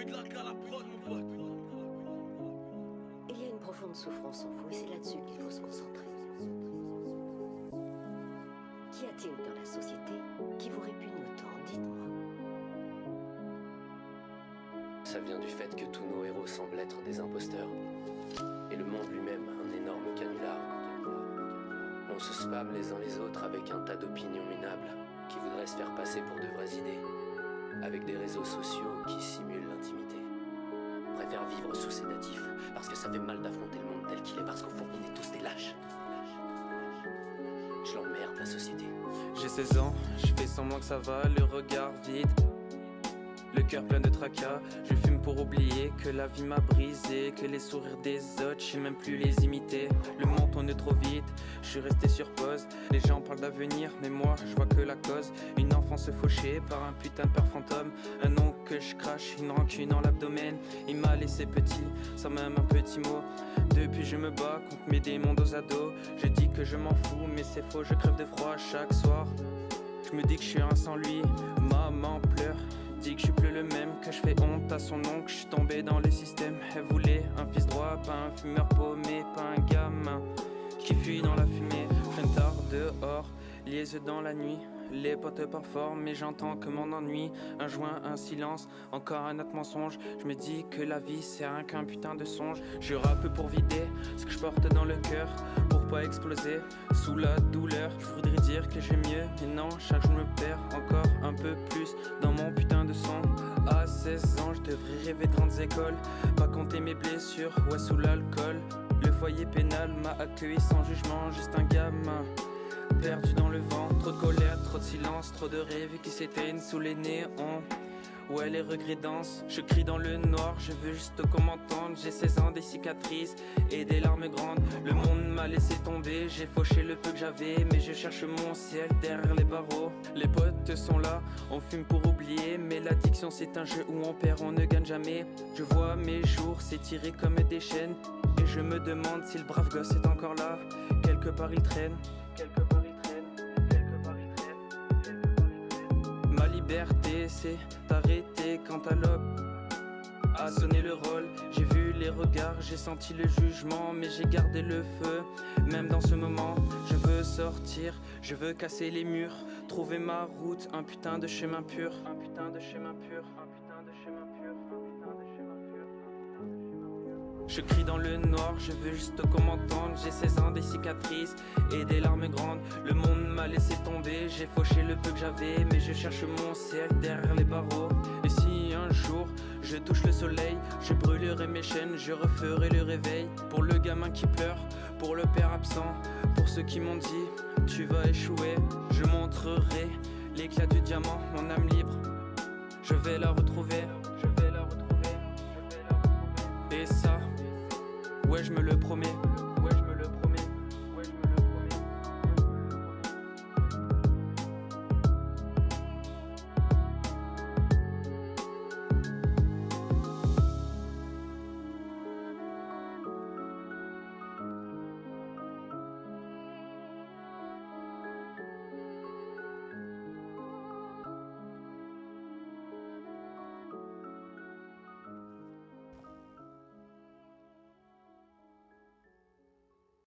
Il y a une profonde souffrance en vous et c'est là-dessus qu'il faut se concentrer. Qu'y a-t-il dans la société qui vous répugne autant? Dites-moi. Ça vient du fait que tous nos héros semblent être des imposteurs. Et le monde lui-même, un énorme canular. On se spam les uns les autres avec un tas d'opinions minables qui voudraient se faire passer pour de vraies idées. Avec des réseaux sociaux qui simulent l'intimité. On préfère vivre sous sédatif parce que ça fait mal d'affronter le monde tel qu'il est, parce qu'au fond on est tous des lâches. Je l'emmerde la société. J'ai 16 ans, je fais semblant que ça va, le regard vide, le cœur plein de tracas. Je fume pour oublier que la vie m'a brisé, que les sourires des autres, je sais même plus les imiter. Le monde tourne trop vite, je suis resté sur pause. Les gens parlent d'avenir, mais moi je vois que la cause. Une enfance fauchée par un putain de père fantôme. Un nom que je crache, une rancune dans l'abdomen. Il m'a laissé petit, sans même un petit mot. Depuis je me bats contre mes démons dos à dos. Je dis que je m'en fous, mais c'est faux, je crève de froid chaque soir. Je me dis que je suis un sans lui, maman pleure. Dit que je suis plus le même, que je fais honte à son oncle. Je suis tombé dans les systèmes. Elle voulait un fils droit, pas un fumeur paumé, pas un gamin qui fuit dans la fumée. Traîne tard dehors, liaise dans la nuit. Les potes performent, mais j'entends que mon ennui. Un joint, un silence, encore un autre mensonge. Je me dis que la vie c'est rien qu'un putain de songe. Je rappe pour vider ce que je porte dans le cœur, pour pas exploser sous la douleur. Je voudrais dire que j'ai mieux, mais non, chaque jour je me perds encore un peu plus dans mon putain de son. À 16 ans, je devrais rêver de grandes écoles, pas compter mes blessures, ouais sous l'alcool. Le foyer pénal m'a accueilli sans jugement, juste un gamin perdu dans le vent. Trop de colère, trop de silence, trop de rêves qui s'éteignent sous les néons. Ouais, les regrets dansent, je crie dans le noir, je veux juste qu'on m'entende. J'ai 16 ans, des cicatrices et des larmes grandes. Le monde m'a laissé tomber, j'ai fauché le peu que j'avais, mais je cherche mon ciel derrière les barreaux. Les potes sont là, on fume pour oublier, mais l'addiction c'est un jeu où on perd, on ne gagne jamais. Je vois mes jours s'étirer comme des chaînes, et je me demande si le brave gosse est encore là. Quelque part il traîne, quelque part il traîne, quelque part il traîne, quelque part il traîne. Ma liberté c'est arrêter quand à l'aube a sonné le rôle. J'ai vu les regards, j'ai senti le jugement, mais j'ai gardé le feu. Même dans ce moment, je veux sortir, je veux casser les murs, trouver ma route, un putain de chemin pur, un putain de chemin pur, un putain de chemin pur, un putain de chemin pur, un putain de chemin pur. Je crie dans le noir, je veux juste qu'on m'entende. J'ai 16 ans, des cicatrices et des larmes grandes. Le monde m'a laissé tomber, j'ai fauché le peu que j'avais, mais je cherche mon ciel derrière les barreaux. Et si un jour je touche le soleil, je brûlerai mes chaînes, je referai le réveil. Pour le gamin qui pleure, pour le père absent, pour ceux qui m'ont dit tu vas échouer, je montrerai l'éclat du diamant, mon âme libre. Je vais la